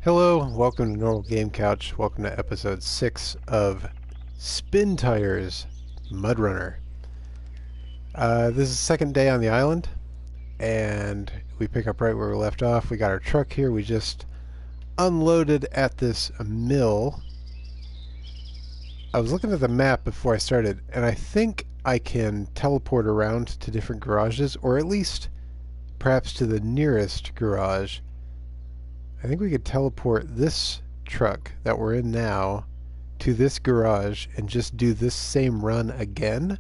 Hello, welcome to Normal Game Couch. Welcome to episode 6 of Spintires Mudrunner. This is the second day on the island, and we pick up right where we left off. We got our truck here. We just unloaded at this mill. I was looking at the map before I started, and I think I can teleport around to different garages, or at least perhaps to the nearest garage. I think we could teleport this truck that we're in now to this garage and just do this same run again.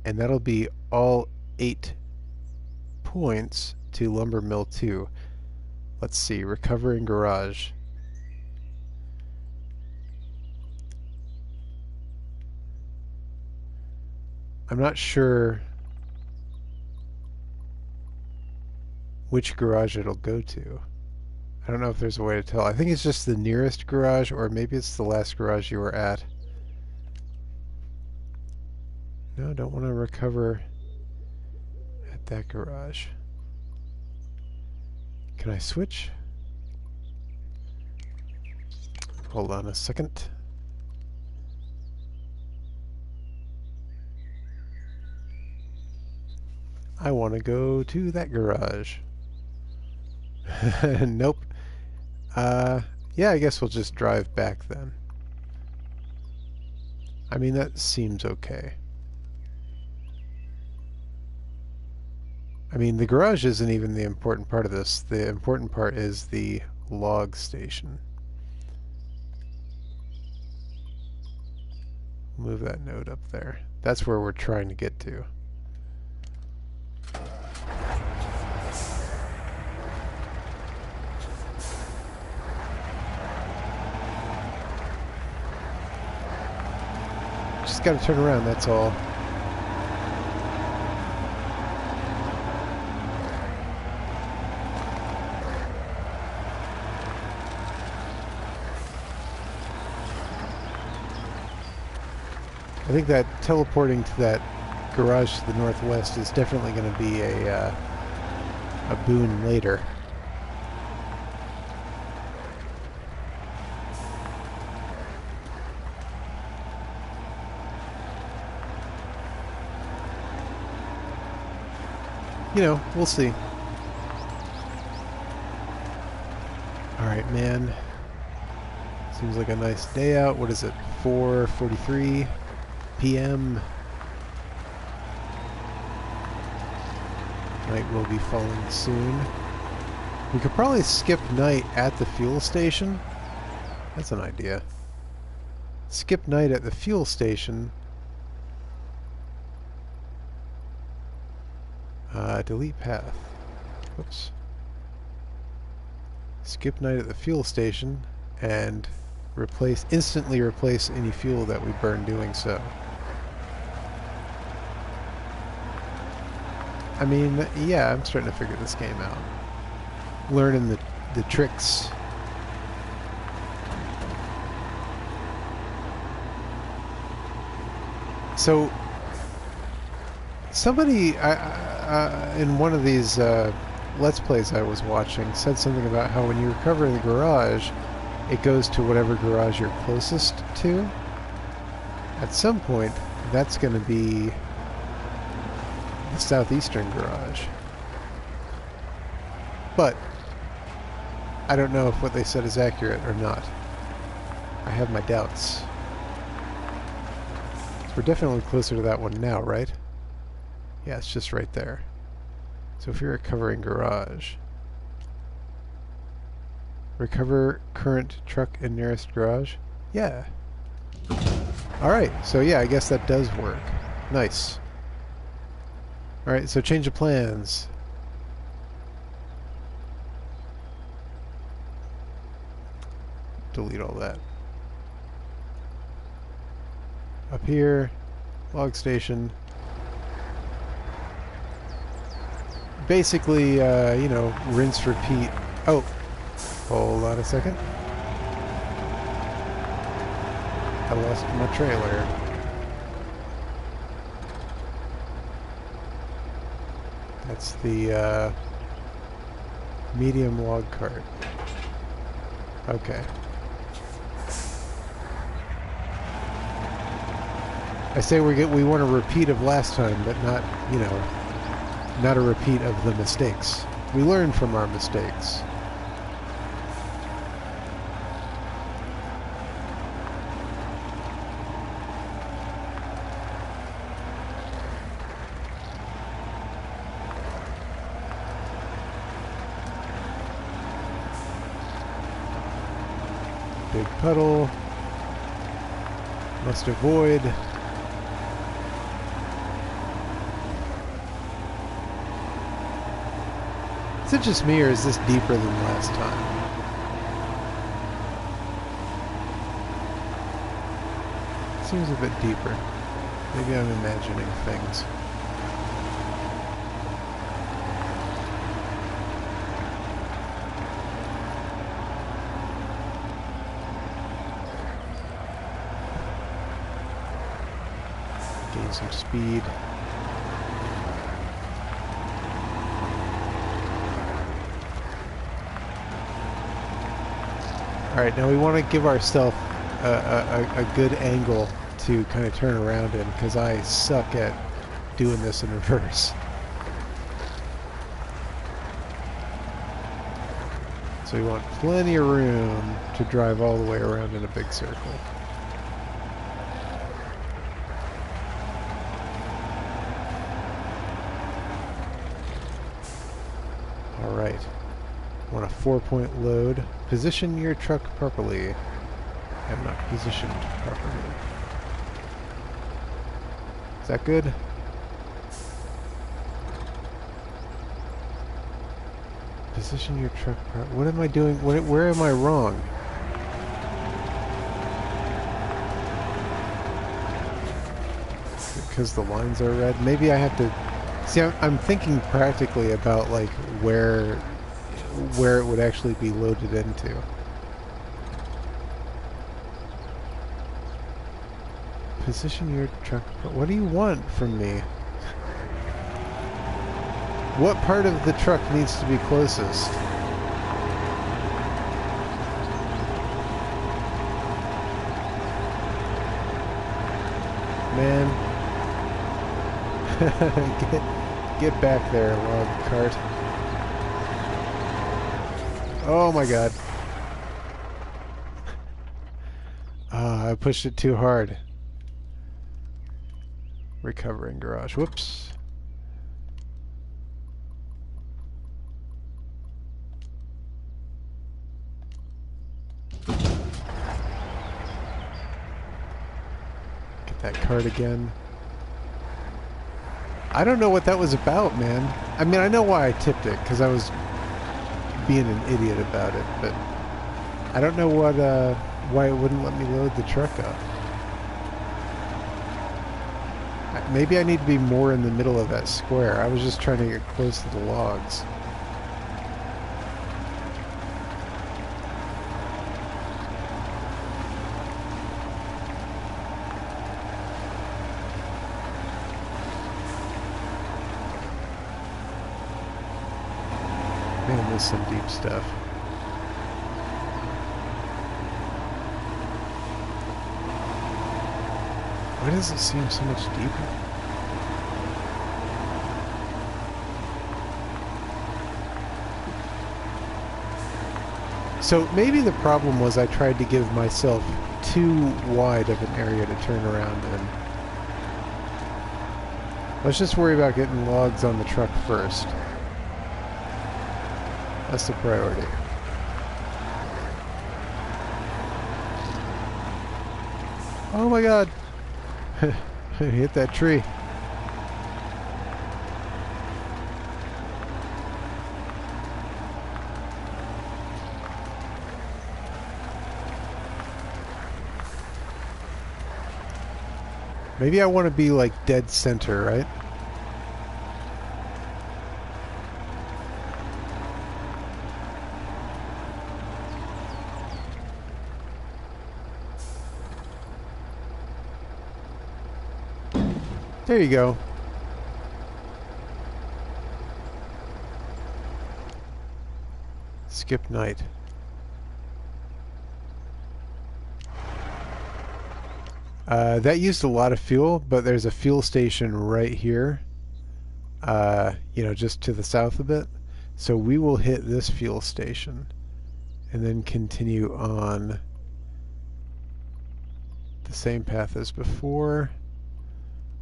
And that'll be all 8 points to Lumber Mill 2. Let's see, recovering garage. I'm not sure which garage it'll go to. I don't know if there's a way to tell. I think it's just the nearest garage, or maybe it's the last garage you were at. No, don't want to recover at that garage. Can I switch? Hold on a second. I want to go to that garage. Nope. Yeah, I guess we'll just drive back then. I mean, that seems okay. I mean, the garage isn't even the important part of this. The important part is the log station. Move that node up there. That's where we're trying to get to. Just gotta turn around, that's all. I think that teleporting to that garage to the northwest is definitely going to be a boon later. You know, we'll see. Alright, man. Seems like a nice day out. What is it? 4:43 p.m. Night will be falling soon. We could probably skip night at the fuel station. That's an idea. Skip night at the fuel station. Delete path. Whoops. Skip night at the fuel station and instantly replace any fuel that we burn doing so. I mean, yeah, I'm starting to figure this game out. Learning the tricks. So, somebody in one of these Let's Plays I was watching said something about how when you recover the garage, it goes to whatever garage you're closest to. At some point, that's going to be the southeastern garage. But I don't know if what they said is accurate or not. I have my doubts. So we're definitely closer to that one now, right? Yeah, it's just right there. So if you're recovering garage, recover current truck in nearest garage? Yeah. Alright, so yeah, I guess that does work. Nice. Alright, so change of plans. Delete all that. Up here, log station. Basically, you know, rinse, repeat. Oh, hold on a second. I lost my trailer. That's the Medium log cart. Okay. I say we want a repeat of last time, but not, you know, not a repeat of the mistakes. We learn from our mistakes. Big puddle. Must avoid. Is it just me, or is this deeper than last time? Seems a bit deeper. Maybe I'm imagining things. Gain some speed. Alright, now we want to give ourselves a good angle to kind of turn around in, because I suck at doing this in reverse. So we want plenty of room to drive all the way around in a big circle. Alright. Want a 4-point load. Position your truck properly. I'm not positioned properly. Is that good? Position your truck properly. What am I doing? Where am I wrong? Because the lines are red? Maybe I have to... See, I'm thinking practically about, like, where it would actually be loaded into. Position your truck... What do you want from me? What part of the truck needs to be closest? Man. Get back there, log cart. Oh my god. I pushed it too hard. Recovering garage. Whoops. Get that cart again. I don't know what that was about, man. I mean, I know why I tipped it, because I was being an idiot about it, but I don't know what, why it wouldn't let me load the truck up. Maybe I need to be more in the middle of that square. I was just trying to get close to the logs. Man, there's some deep stuff. Why does it seem so much deeper? So maybe the problem was I tried to give myself too wide of an area to turn around in. Let's just worry about getting logs on the truck first. That's the priority. Oh my god! Hit that tree. Maybe I want to be like dead center, right? There you go. skip night. That used a lot of fuel, but there's a fuel station right here, you know, just to the south a bit. So we will hit this fuel station and then continue on the same path as before.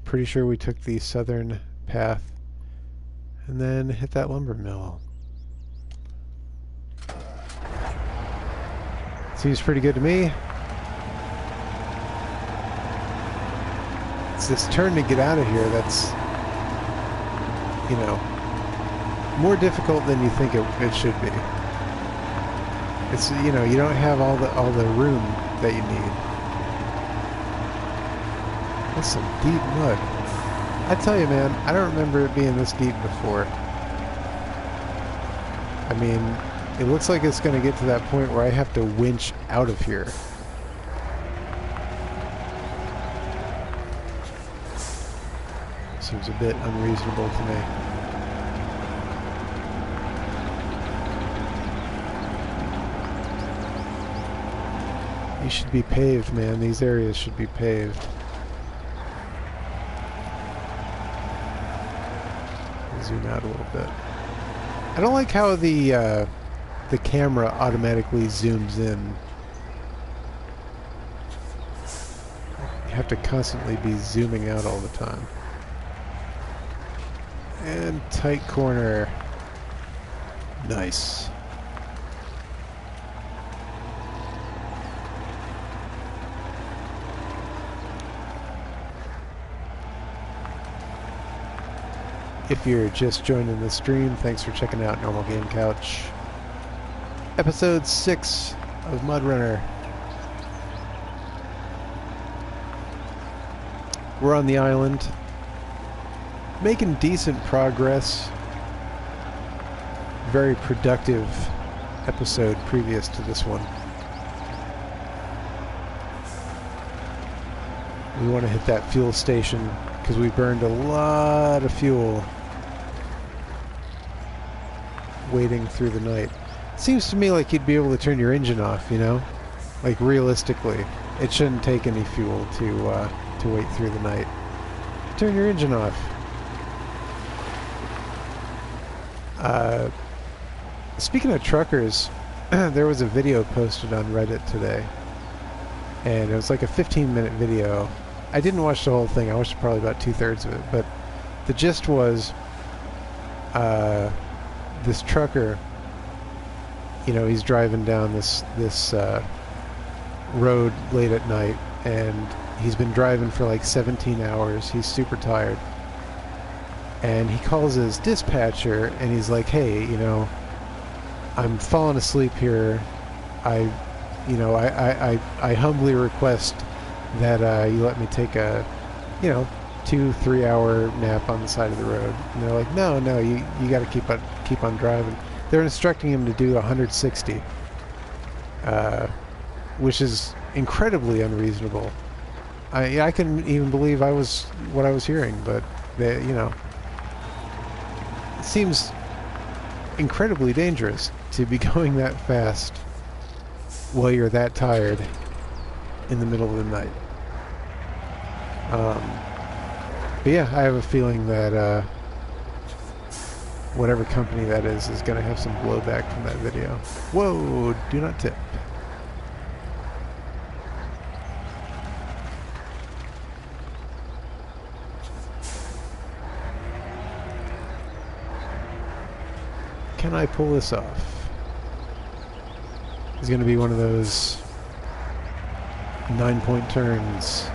Pretty sure we took the southern path and then hit that lumber mill. Seems pretty good to me. It's this turn to get out of here that's, you know, more difficult than you think it should be. It's, you know, you don't have all the room that you need. That's some deep mud. I tell you, man, I don't remember it being this deep before. I mean, it looks like it's going to get to that point where I have to winch out of here. Seems a bit unreasonable to me. These should be paved, man. These areas should be paved. Zoom out a little bit. I don't like how the camera automatically zooms in. You have to constantly be zooming out all the time. And tight corner. Nice. If you're just joining the stream, thanks for checking out Normal Game Couch. Episode 6 of Mudrunner. We're on the island. Making decent progress. Very productive episode previous to this one. We want to hit that fuel station because we burned a lot of fuel waiting through the night. Seems to me like you'd be able to turn your engine off, you know? Like realistically, it shouldn't take any fuel to wait through the night. Turn your engine off. Speaking of truckers, there was a video posted on Reddit today, and it was like a 15-minute video. I didn't watch the whole thing. I watched probably about 2/3 of it, but the gist was this trucker, you know, he's driving down this road late at night, and he's been driving for like 17 hours. He's super tired, and he calls his dispatcher, and he's like, "Hey, you know, I'm falling asleep here. I humbly request that you let me take a, you know, 2-3 hour nap on the side of the road." And they're like, no, you got to keep on driving. They're instructing him to do 160, which is incredibly unreasonable. I couldn't even believe what I was hearing, but they, you know, it seems incredibly dangerous to be going that fast while you're that tired in the middle of the night. But yeah, I have a feeling that whatever company that is going to have some blowback from that video. Whoa, do not tip. Can I pull this off? It's going to be one of those 9-point turns.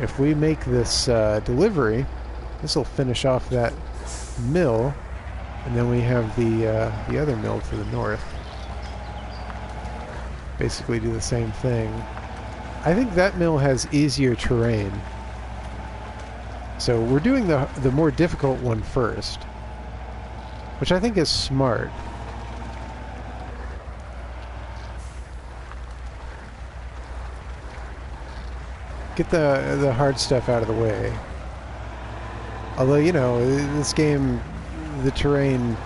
If we make this delivery, this will finish off that mill, and then we have the other mill to the north. Basically do the same thing. I think that mill has easier terrain. So we're doing the more difficult one first, which I think is smart. Get the hard stuff out of the way. Although, you know, this game, the terrain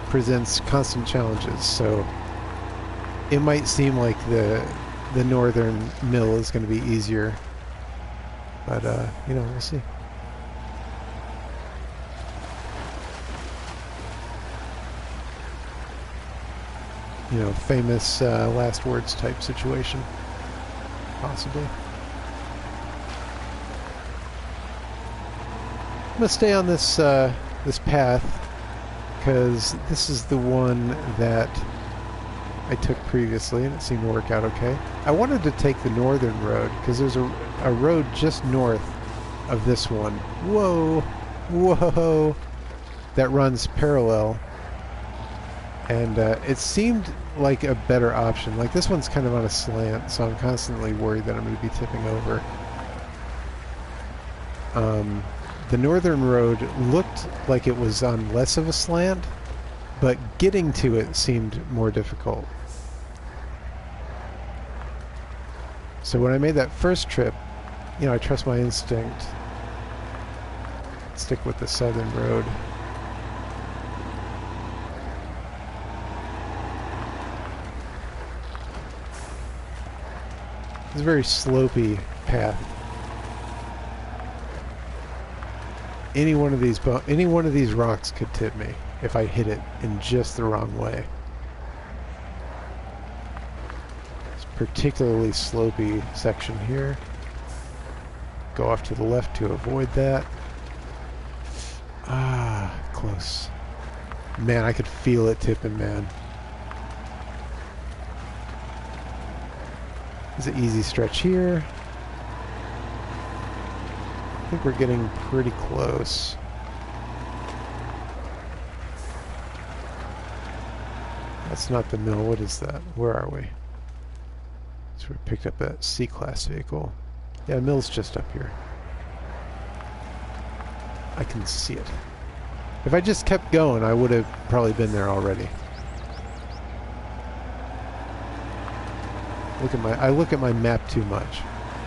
presents constant challenges, so it might seem like the northern mill is going to be easier, but you know, we'll see. You know, famous last words type situation, possibly. I'm gonna stay on this this path because this is the one that I took previously and it seemed to work out okay. I wanted to take the northern road because there's a road just north of this one. Whoa, whoa, that runs parallel, and it seemed like a better option. Like, this one's kind of on a slant, so I'm constantly worried that I'm going to be tipping over. The northern road looked like it was on less of a slant, but getting to it seemed more difficult. So when I made that first trip, you know, I trust my instinct. Stick with the southern road. It's a very slopey path. Any one of these rocks could tip me if I hit it in just the wrong way. It's a particularly slopey section here. Go off to the left to avoid that. Ah, close. Man, I could feel it tipping, man. There's an easy stretch here. I think we're getting pretty close. That's not the mill. What is that? Where are we? So we picked up that C-Class vehicle. Yeah, mill's just up here. I can see it. If I just kept going, I would have probably been there already. I look at my map too much.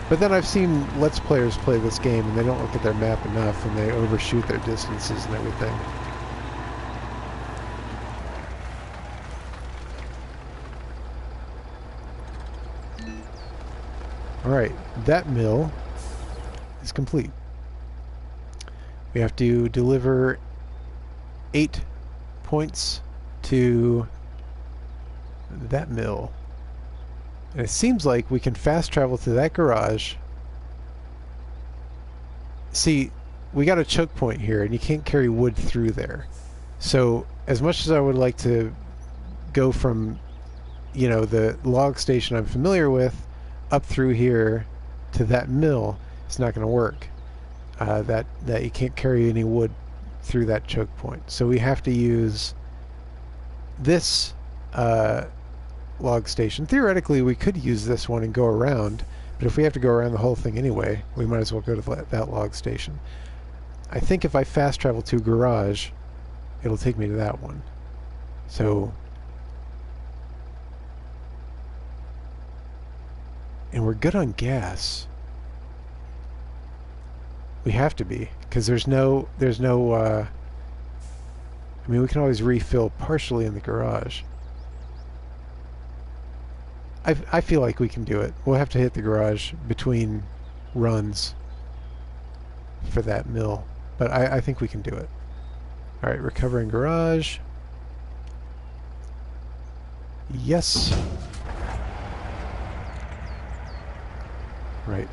But then I've seen Let's Players play this game and they don't look at their map enough and they overshoot their distances and everything. Alright, that mill is complete. We have to deliver 8 points to that mill. And it seems like we can fast travel to that garage. See, we got a choke point here, and you can't carry wood through there. So, as much as I would like to go from, you know, the log station I'm familiar with up through here to that mill, it's not going to work. That you can't carry any wood through that choke point. So we have to use this log station. Theoretically, we could use this one and go around, but if we have to go around the whole thing anyway, we might as well go to that log station. I think if I fast travel to a garage, it'll take me to that one. So, and we're good on gas. We have to be, because there's no I mean, we can always refill partially in the garage. I feel like we can do it. We'll have to hit the garage between runs for that mill, but I think we can do it. Alright, recovering garage. Yes. Right.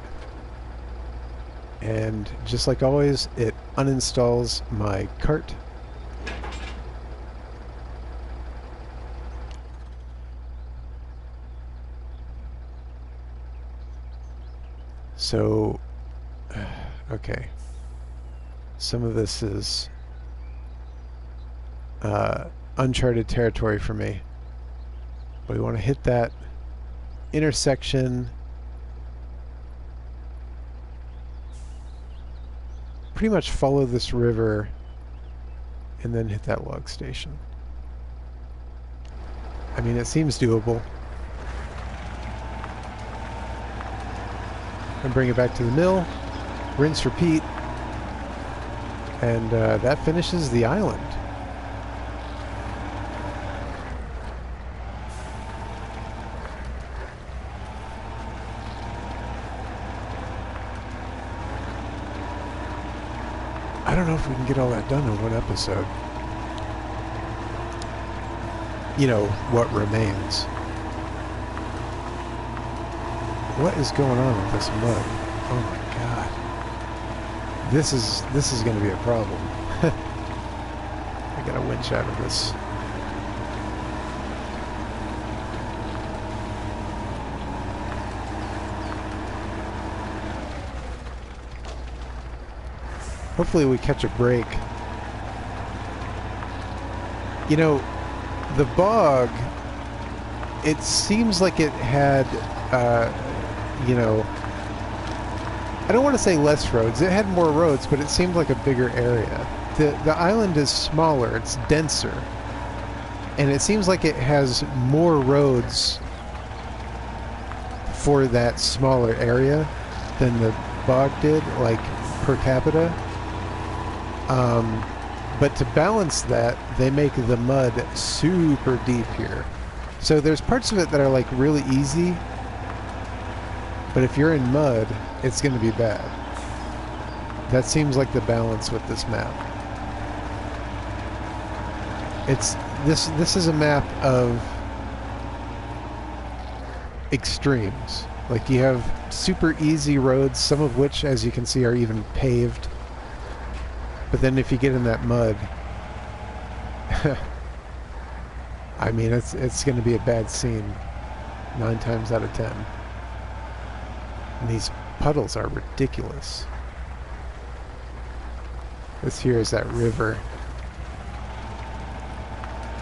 And just like always, it uninstalls my cart. So, okay, some of this is uncharted territory for me, but we want to hit that intersection, pretty much follow this river, and then hit that log station. I mean, it seems doable. And bring it back to the mill, rinse, repeat, And that finishes the island. I don't know if we can get all that done in one episode. You know, what remains. What is going on with this mud? Oh my god. This is going to be a problem. I got a winch out of this. Hopefully we catch a break. You know, the bog, it seems like it had, you know, I don't want to say less roads. It had more roads, but it seemed like a bigger area. The island is smaller, it's denser, and it seems like it has more roads for that smaller area than the bog did, like per capita. But to balance that, they make the mud super deep here. So there's parts of it that are like really easy, but if you're in mud, it's going to be bad. That seems like the balance with this map. This is a map of extremes. Like you have super easy roads, some of which, as you can see, are even paved. But then if you get in that mud, I mean, it's going to be a bad scene 9 times out of 10. And these puddles are ridiculous. This here is that river.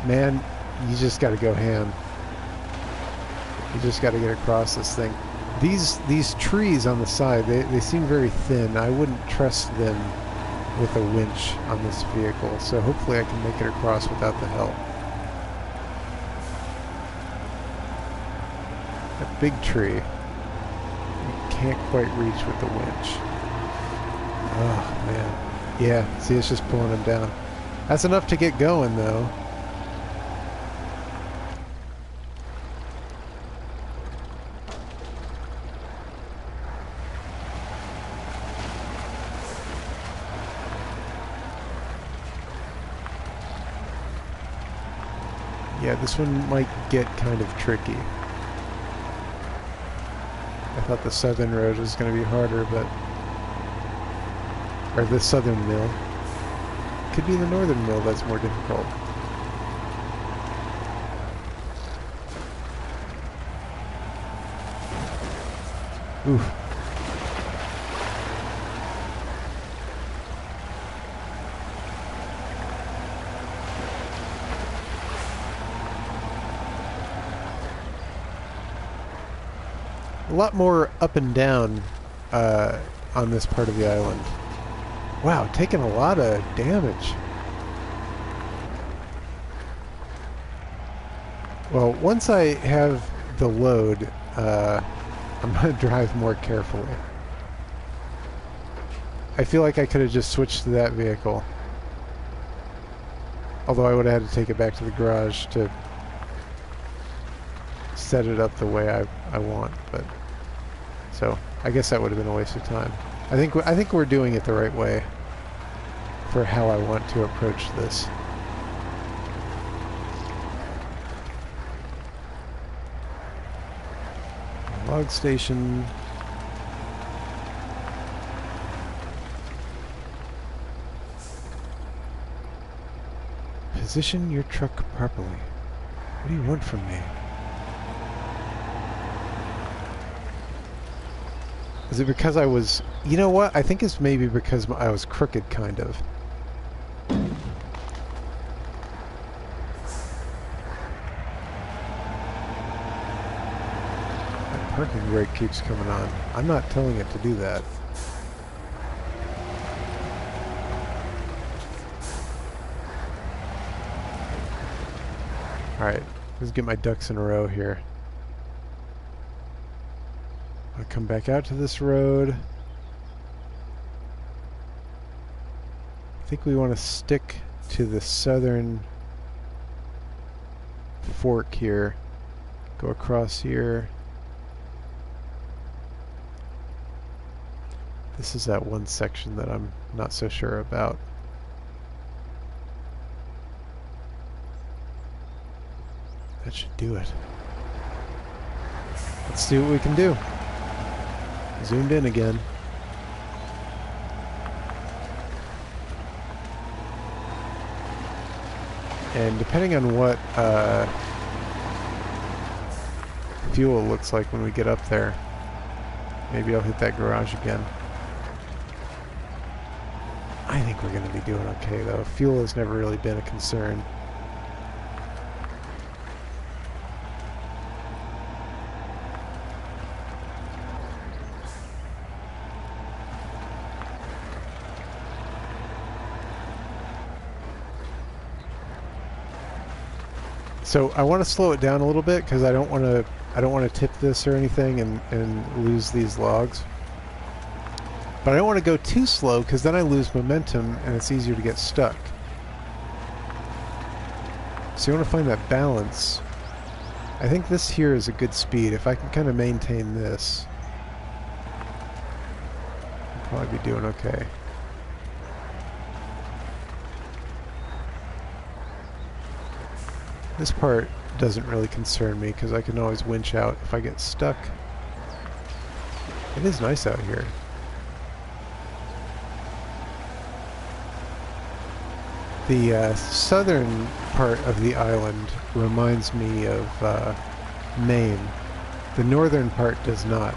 Man, you just got to go ham. You just got to get across this thing. These trees on the side, they seem very thin. I wouldn't trust them with a winch on this vehicle, so hopefully I can make it across without the help. That big tree, you can't quite reach with the winch. Oh man. Yeah, see, it's just pulling them down. That's enough to get going though. Yeah, this one might get kind of tricky. I thought the southern road was going to be harder, but... Or the southern mill. Could be the northern mill that's more difficult. Oof. A lot more up and down on this part of the island. Wow, taking a lot of damage. Well, once I have the load, I'm going to drive more carefully. I feel like I could have just switched to that vehicle. Although I would have had to take it back to the garage to set it up the way I want, but... So, I guess that would have been a waste of time. I think we're doing it the right way for how I want to approach this. Log station. Position your truck properly. What do you want from me? Is it because I was... You know what? I think it's maybe because I was crooked, kind of. That parking brake keeps coming on. I'm not telling it to do that. Alright, let's get my ducks in a row here. I'll come back out to this road. I think we want to stick to the southern fork here. Go across here. This is that one section that I'm not so sure about. That should do it. Let's see what we can do. Zoomed in again. And depending on what fuel looks like when we get up there, maybe I'll hit that garage again. I think we're going to be doing okay though. Fuel has never really been a concern. So I want to slow it down a little bit because I don't want to tip this or anything and lose these logs. But I don't want to go too slow because then I lose momentum and it's easier to get stuck. So you want to find that balance. I think this here is a good speed. If I can kind of maintain this, I'll probably be doing okay. This part doesn't really concern me because I can always winch out if I get stuck. It is nice out here. The southern part of the island reminds me of Maine. The northern part does not.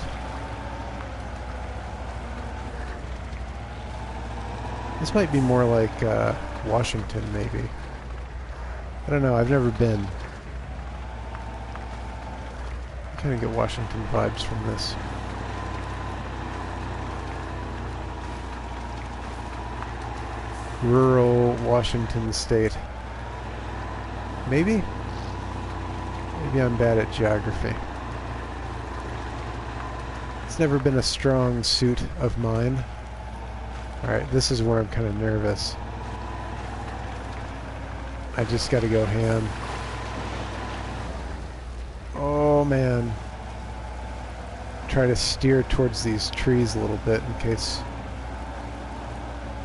This might be more like Washington, maybe. I don't know, I've never been. I kind of get Washington vibes from this. Rural Washington state. Maybe? Maybe I'm bad at geography. It's never been a strong suit of mine. Alright, this is where I'm kind of nervous. I just gotta go ham. Oh man. Try to steer towards these trees a little bit in case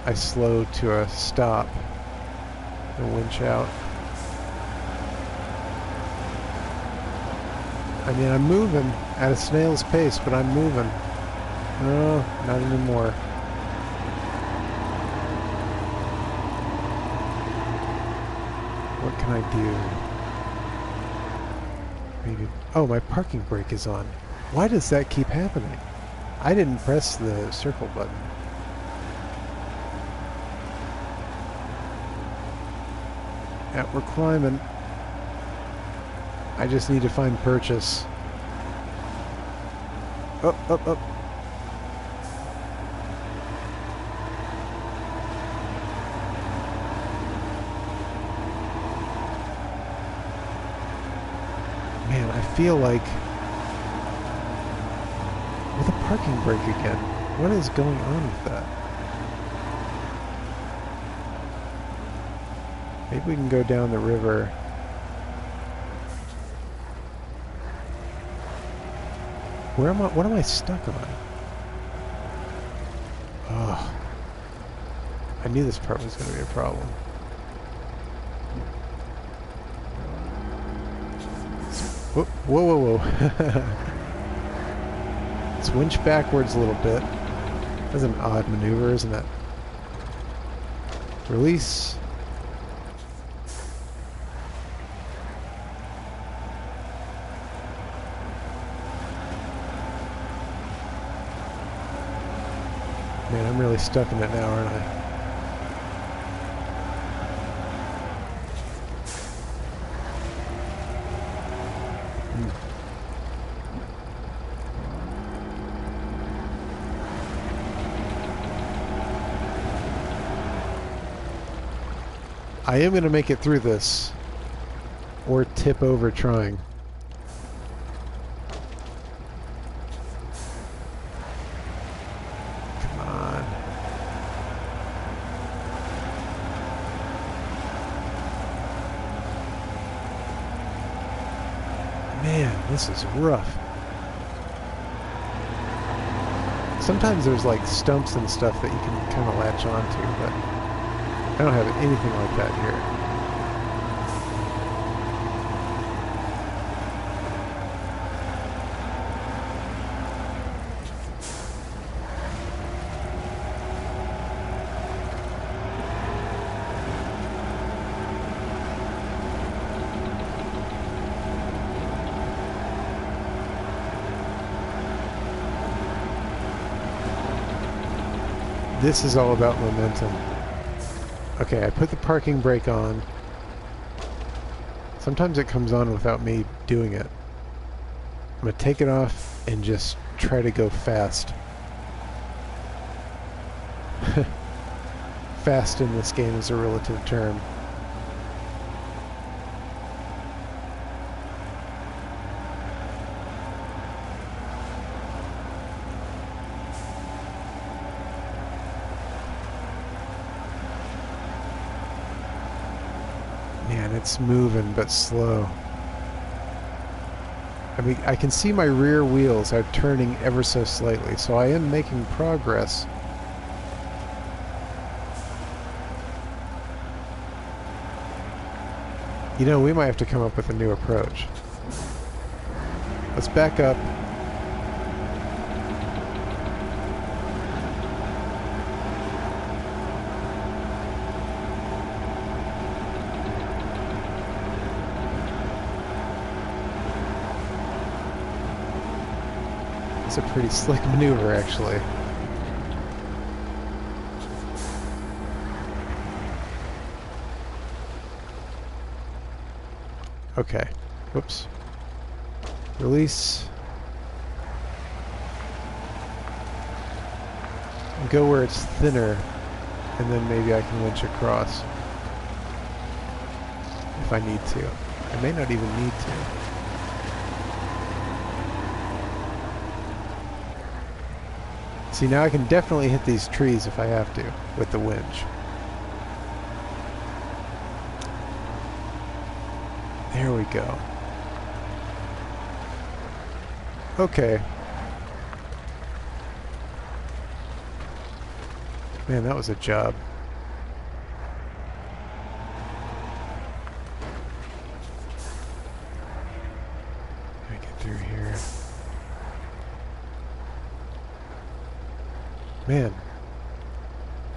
I slow to a stop and winch out. I mean, I'm moving at a snail's pace, but I'm moving. No, not anymore. What can I do? Maybe. Oh, my parking brake is on. Why does that keep happening? I didn't press the circle button. Yeah, we're climbing. I just need to find purchase. Up, up, up. Man, I feel like with a parking brake again. What is going on with that? Maybe we can go down the river. Where am I? What am I stuck on? Oh, I knew this part was going to be a problem. Whoa, whoa, whoa, whoa. Let's winch backwards a little bit. That's an odd maneuver, isn't it? Release. Man, I'm really stuck in it now, aren't I? I am going to make it through this, or tip over trying. Come on. Man, this is rough. Sometimes there's like stumps and stuff that you can kind of latch onto, but I don't have anything like that here. This is all about momentum. Okay, I put the parking brake on. Sometimes it comes on without me doing it. I'm gonna take it off and just try to go fast. Fast in this game is a relative term. Man, it's moving but slow. I mean, I can see my rear wheels are turning ever so slightly, so I am making progress. You know, we might have to come up with a new approach. Let's back up. It's a pretty slick maneuver, actually. Okay. Whoops. Release. And go where it's thinner, and then maybe I can winch across. If I need to. I may not even need to. See, now I can definitely hit these trees if I have to, with the winch. There we go. Okay. Man, that was a job. Let me get through here. Man,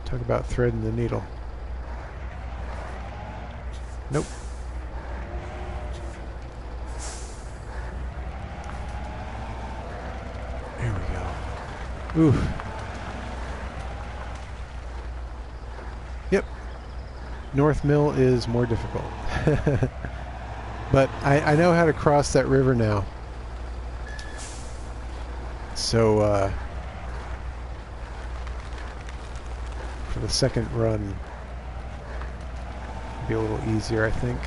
talk about threading the needle. Nope. There we go. Oof. Yep. North Mill is more difficult. But I know how to cross that river now. So, for the second run, it'll be a little easier, I think.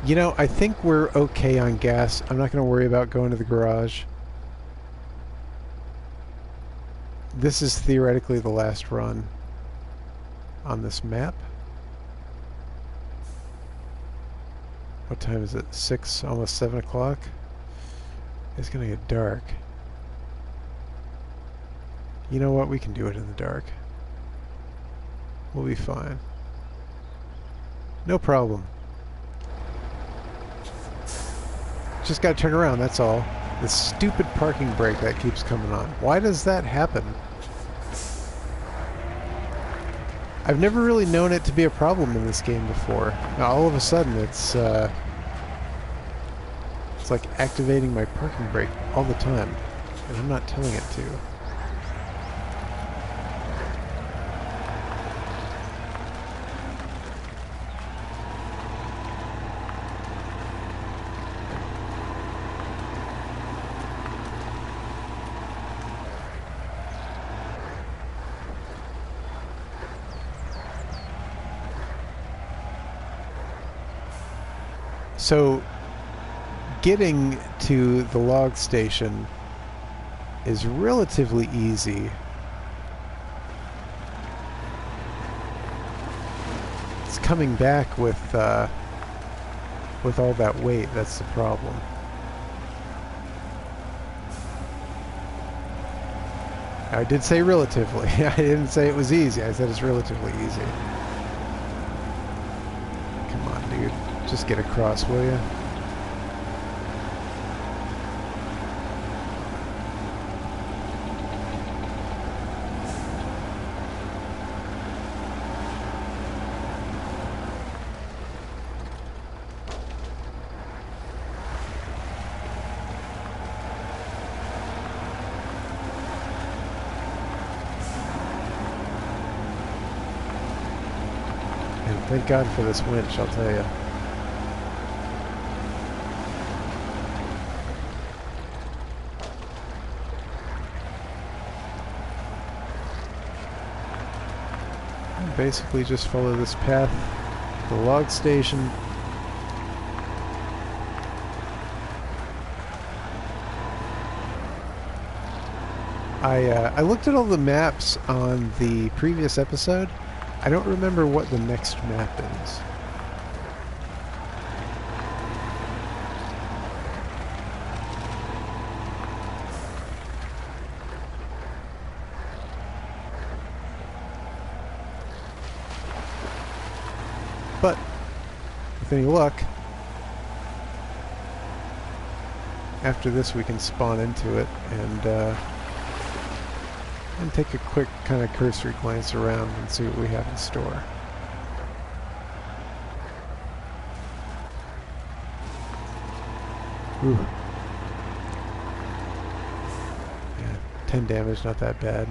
You know, I think we're okay on gas. I'm not going to worry about going to the garage. This is theoretically the last run on this map. What time is it? 6, almost 7 o'clock? It's going to get dark. You know what? We can do it in the dark. We'll be fine. No problem. Just gotta turn around, that's all. The stupid parking brake that keeps coming on. Why does that happen? I've never really known it to be a problem in this game before. Now, all of a sudden it's like activating my parking brake all the time, and I'm not telling it to. So, getting to the log station is relatively easy. It's coming back with all that weight that's the problem. I did say relatively. I didn't say it was easy. I said it's relatively easy. Come on, dude. Just get across, will you? Thank God for this winch, I'll tell you. And basically just follow this path to the log station. I looked at all the maps on the previous episode. I don't remember what the next map is. But, with any luck, after this we can spawn into it and take a quick kind of cursory glance around and see what we have in store. Ooh. Yeah, 10 damage, not that bad.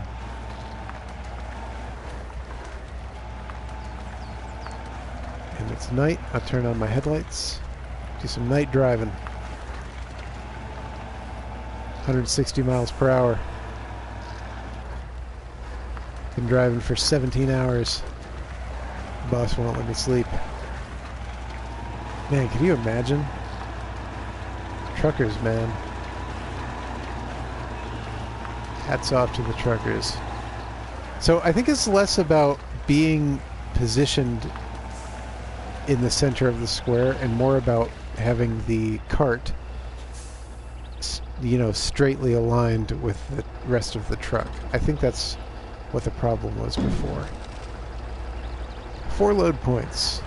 And it's night. I'll turn on my headlights. Do some night driving. 160 miles per hour. Been driving for 17 hours. The boss won't let me sleep. Man, can you imagine? Truckers, man. Hats off to the truckers. So I think it's less about being positioned in the center of the square and more about having the cart, you know, straightly aligned with the rest of the truck. I think that's what the problem was before. 4 load points.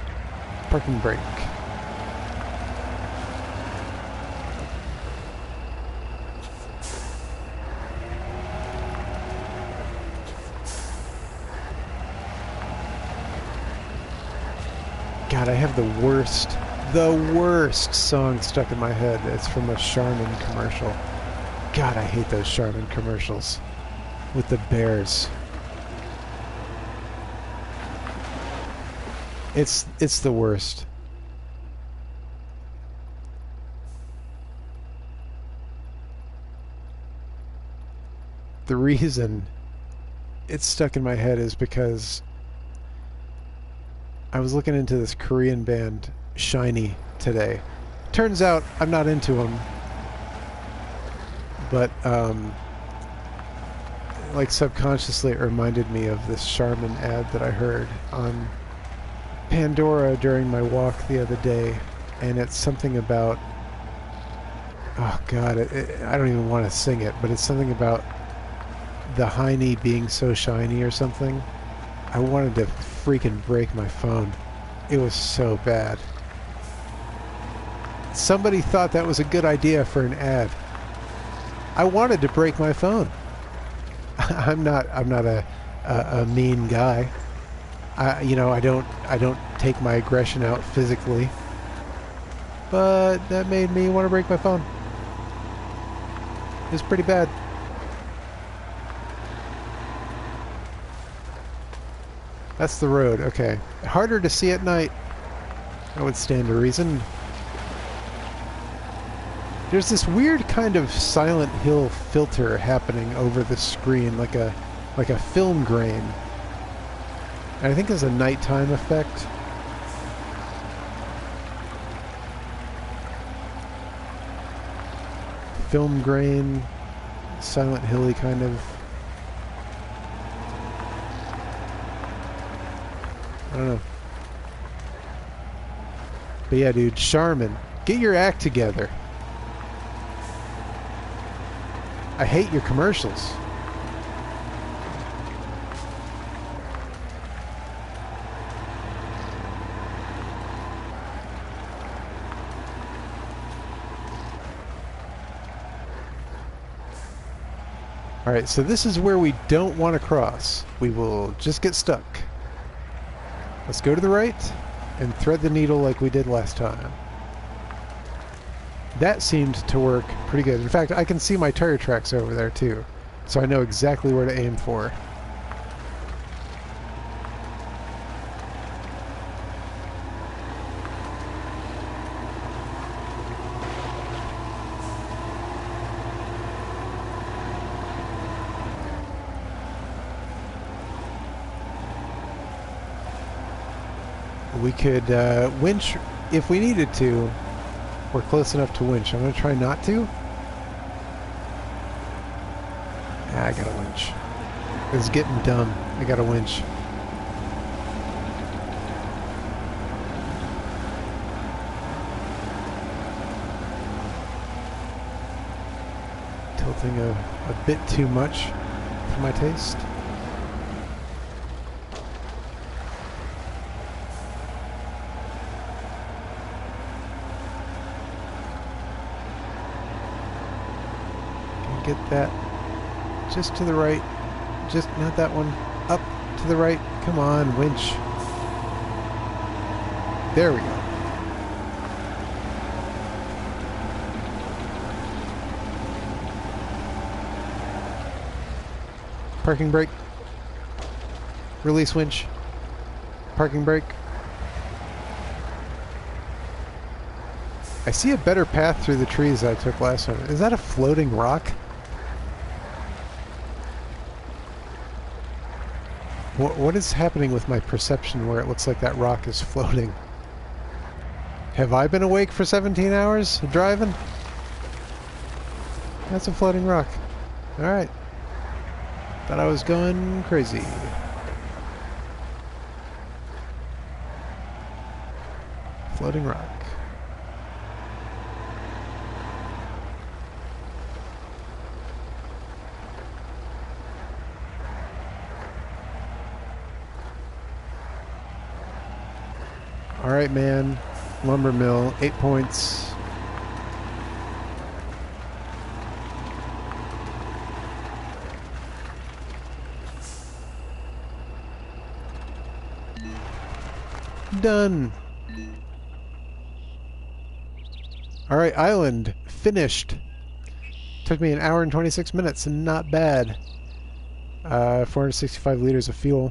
Parking brake. God, I have the worst song stuck in my head. It's from a Charmin commercial. God, I hate those Charmin commercials with the bears. It's the worst. The reason it's stuck in my head is because I was looking into this Korean band, Shiny, today. Turns out I'm not into them, but like subconsciously it reminded me of this Charmin ad that I heard on Pandora during my walk the other day, and it's something about, oh god, I don't even want to sing it, but it's something about the hiney being so shiny or something. I wanted to freaking break my phone. It was so bad. Somebody thought that was a good idea for an ad. I wanted to break my phone. I'm not a mean guy. You know, I don't take my aggression out physically, but that made me want to break my phone. It was pretty bad. That's the road, okay. Harder to see at night. That would stand to reason. There's this weird kind of Silent Hill filter happening over the screen, like a film grain. And I think it's a nighttime effect. film grain, Silent Hilly kind of. I don't know. But yeah, dude, Charmin, get your act together. I hate your commercials. Alright, so this is where we don't want to cross. We will just get stuck. Let's go to the right and thread the needle like we did last time. That seemed to work pretty good. In fact, I can see my tire tracks over there too, so I know exactly where to aim for. We could winch if we needed to. We're close enough to winch. I'm going to try not to. I got a winch. It's getting dumb. I got a winch. Tilting a bit too much for my taste. Get that just to the right, just not that one, up to the right. Come on, winch. There we go. Parking brake. Release winch. Parking brake. I see a better path through the trees that I took last time. Is that a floating rock? What is happening with my perception where it looks like that rock is floating? Have I been awake for 17 hours driving? That's a floating rock. Alright. Thought I was going crazy. Floating rock. Alright, man. Lumber mill, 8 points. Done. Alright, island. Finished. Took me 1 hour and 26 minutes, and not bad. 465 liters of fuel.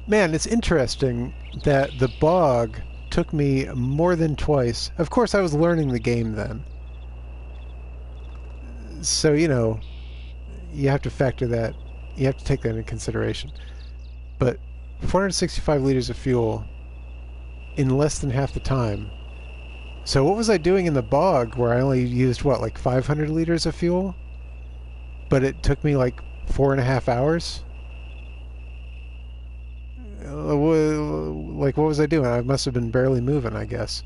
Man, it's interesting that the bog took me more than twice. Of course, I was learning the game then. So, you know, you have to factor that. You have to take that into consideration. But 465 liters of fuel in less than half the time. So what was I doing in the bog where I only used, what, like 500 liters of fuel? But it took me like 4.5 hours? Like, what was I doing? I must have been barely moving, I guess.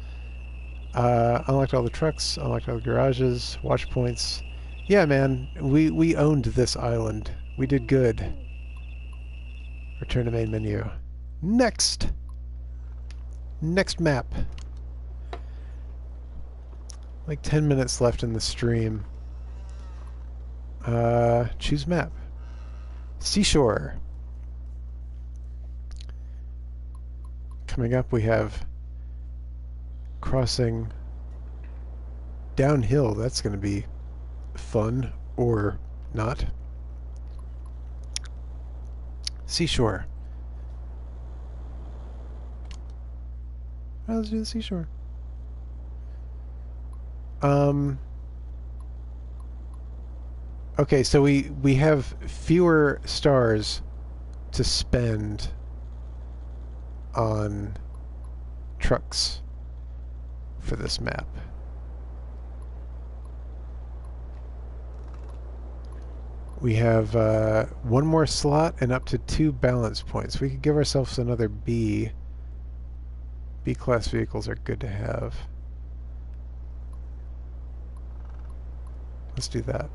Unlocked all the trucks, unlocked all the garages, watch points. Yeah, man, we owned this island. We did good. Return to main menu. Next! Next map. Like 10 minutes left in the stream. Choose map. Seashore. Coming up we have crossing downhill. That's going to be fun or not. Seashore. Let's do the seashore. Okay, so we have fewer stars to spend on trucks for this map. We have one more slot and up to 2 balance points. We could give ourselves another B. B-class vehicles are good to have. Let's do that.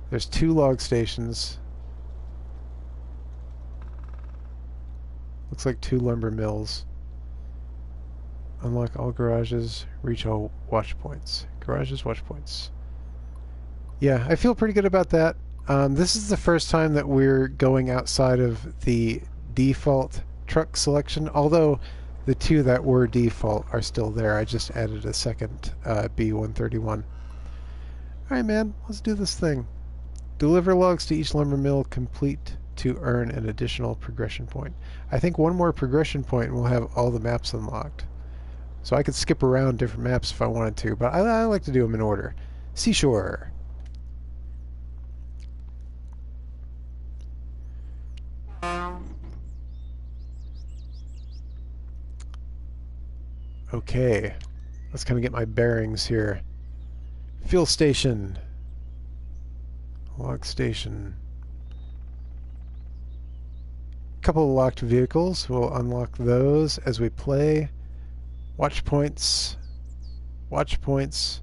There's 2 log stations. Looks like 2 lumber mills. Unlock all garages, reach all watch points. Garages, watch points. Yeah, I feel pretty good about that. This is the first time that we're going outside of the default truck selection, although the 2 that were default are still there. I just added a second B131. Alright, man, let's do this thing. Deliver logs to each lumber mill, complete to earn an additional progression point. I think one more progression point and we'll have all the maps unlocked. So I could skip around different maps if I wanted to, but I like to do them in order. Seashore. Okay, let's kind of get my bearings here. Fuel station. Log station. Couple of locked vehicles. We'll unlock those as we play. Watch points. Watch points.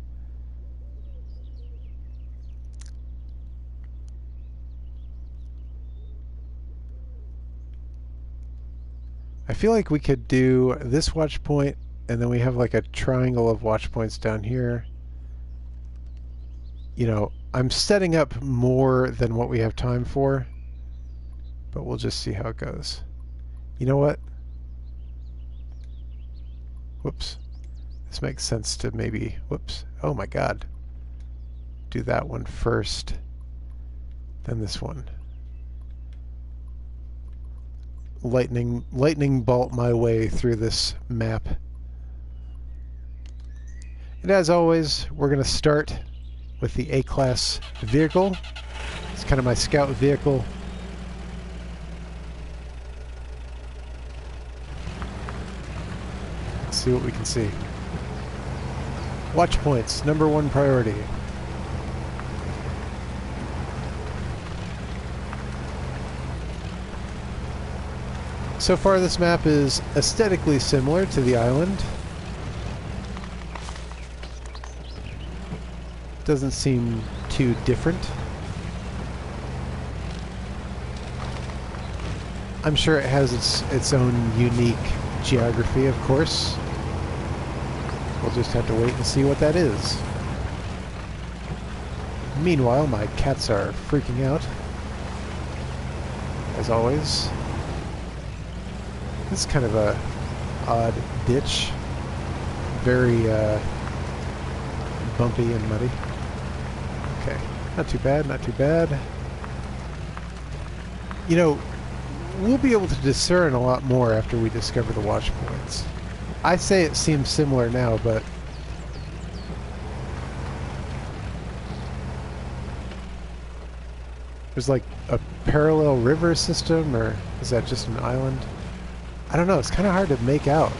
I feel like we could do this watch point, and then we have like a triangle of watch points down here. You know, I'm setting up more than what we have time for, but we'll just see how it goes. You know what? Whoops. This makes sense to maybe... Whoops. Oh my god. Do that one first, then this one. Lightning bolt my way through this map. And as always, we're going to start with the A-class vehicle. It's kind of my scout vehicle. Let's see what we can see. Watch points, #1 priority. So far this map is aesthetically similar to the island. Doesn't seem too different. I'm sure it has its own unique geography, of course. We'll just have to wait and see what that is. Meanwhile, my cats are freaking out. As always. This is kind of a odd ditch. Very bumpy and muddy. Okay, not too bad, not too bad. You know, we'll be able to discern a lot more after we discover the watch points. I say it seems similar now, but there's like a parallel river system, or is that just an island? I don't know, it's kind of hard to make out.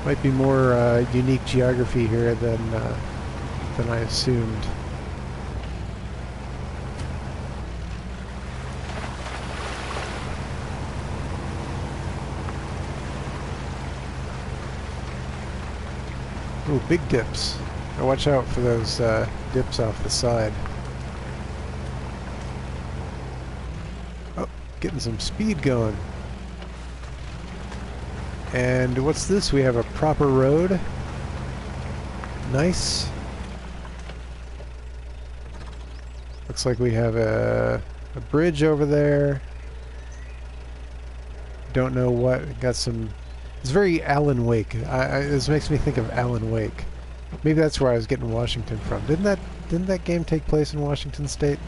Might be more unique geography here than I assumed. Ooh, big dips. Now watch out for those dips off the side. Oh, getting some speed going. And what's this? We have a proper road. Nice. Looks like we have a bridge over there. Don't know what. Got some... It's very Alan Wake. This makes me think of Alan Wake. Maybe that's where I was getting Washington from. Didn't that game take place in Washington State?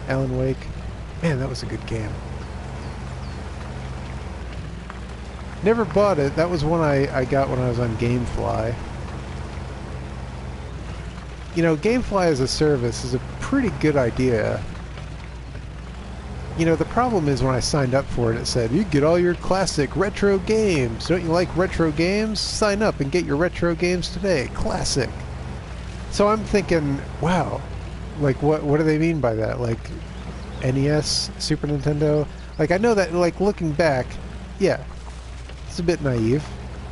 Alan Wake? Man, that was a good game. Never bought it. That was one I got when I was on GameFly. You know, GameFly as a service is a pretty good idea. You know, the problem is when I signed up for it, it said, you get all your classic retro games. Don't you like retro games? Sign up and get your retro games today. Classic. So I'm thinking, wow, like what do they mean by that? Like NES, Super Nintendo? Like I know that, like looking back, yeah, it's a bit naive,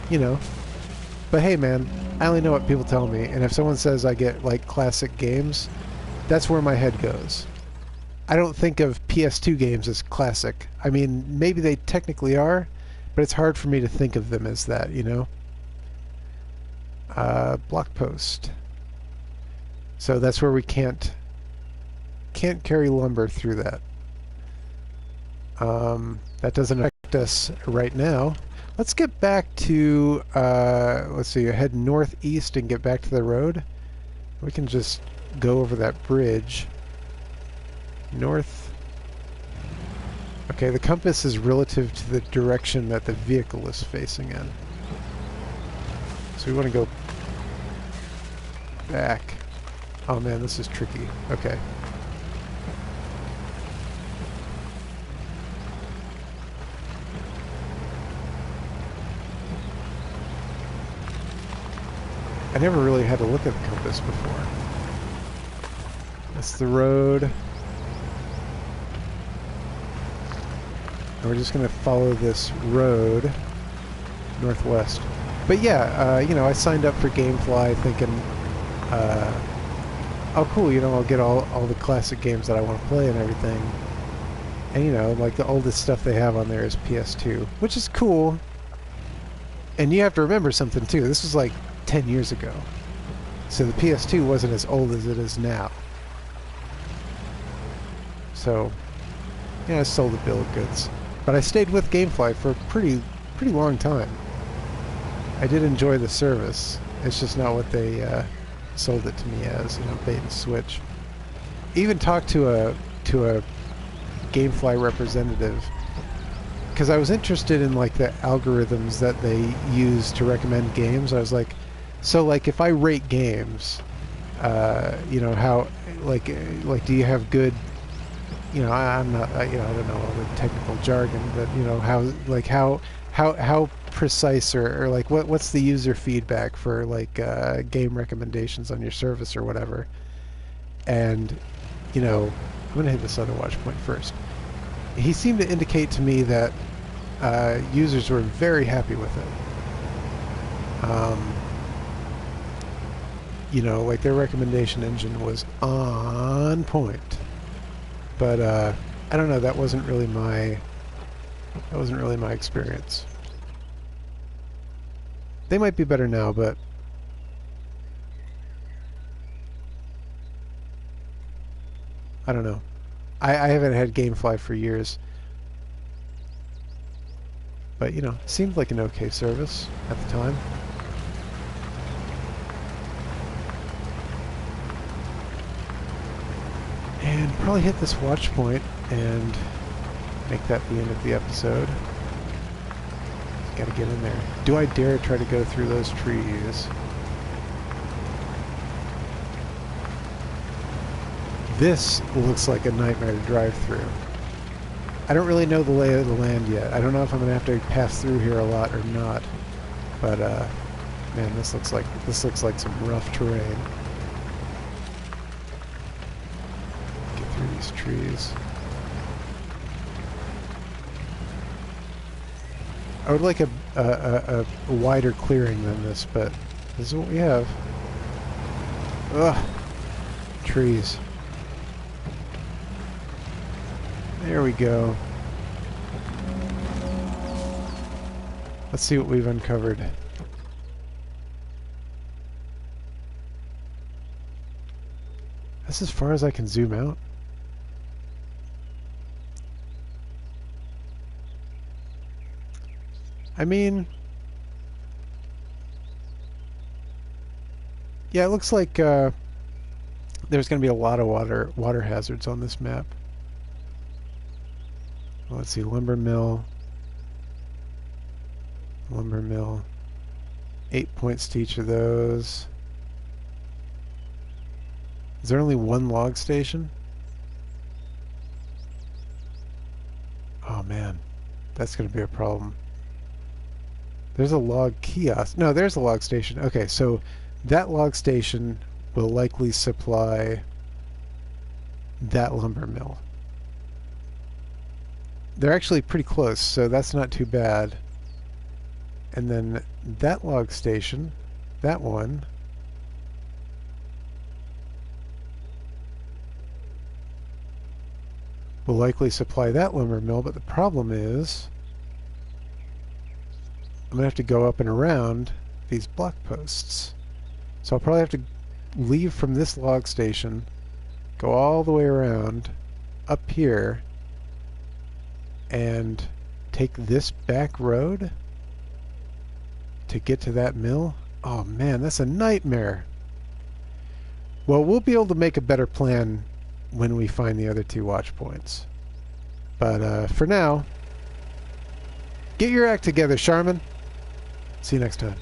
you know. But hey man, I only know what people tell me, and if someone says I get like classic games, that's where my head goes. I don't think of PS2 games as classic. I mean, maybe they technically are, but it's hard for me to think of them as that, you know? Block post. So that's where we can't carry lumber through that. That doesn't affect us right now. Let's get back to, let's see, head northeast and get back to the road. We can just go over that bridge. North. Okay, the compass is relative to the direction that the vehicle is facing in. So we want to go back. Oh man, this is tricky. Okay. I never really had to look at the compass before. That's the road. And we're just going to follow this road northwest. But yeah, you know, I signed up for GameFly thinking, oh cool, you know, I'll get all the classic games that I want to play and everything. And you know, like the oldest stuff they have on there is PS2, which is cool. And you have to remember something too. This was like 10 years ago. So the PS2 wasn't as old as it is now. So, yeah, I sold a bill of goods. But I stayed with GameFly for a pretty long time. I did enjoy the service. It's just not what they sold it to me as, you know, bait and switch. Even talked to a GameFly representative because I was interested in like the algorithms that they use to recommend games. I was like, so like if I rate games, you know, how like do you have good, you know, I'm not, you know, I don't know all the technical jargon, but you know, how precise or like what's the user feedback for like game recommendations on your service or whatever. And you know, I'm gonna hit this other watch point first. He seemed to indicate to me that users were very happy with it. You know, like their recommendation engine was on point. But I don't know, that wasn't really my experience. They might be better now, but I don't know. I haven't had GameFly for years. But, you know, it seemed like an okay service at the time. And probably hit this watch point and make that the end of the episode. Gotta get in there. Do I dare try to go through those trees? This looks like a nightmare to drive through. I don't really know the lay of the land yet. I don't know if I'm gonna have to pass through here a lot or not. But man, this looks like some rough terrain. Get through these trees. I would like a wider clearing than this, but this is what we have. Ugh, trees. There we go. Let's see what we've uncovered. That's as far as I can zoom out. I mean, yeah, it looks like there's going to be a lot of water hazards on this map. Well, let's see, lumber mill. 8 points to each of those. Is there only one log station? Oh man, that's going to be a problem. There's a log kiosk. No, there's a log station. Okay, so that log station will likely supply that lumber mill. They're actually pretty close, so that's not too bad. And then that log station, that one, will likely supply that lumber mill, but the problem is I'm going to have to go up and around these block posts. So I'll probably have to leave from this log station, go all the way around up here, and take this back road to get to that mill. Oh man, that's a nightmare. Well, we'll be able to make a better plan when we find the other two watch points. But for now, get your act together, Charmin. See you next time.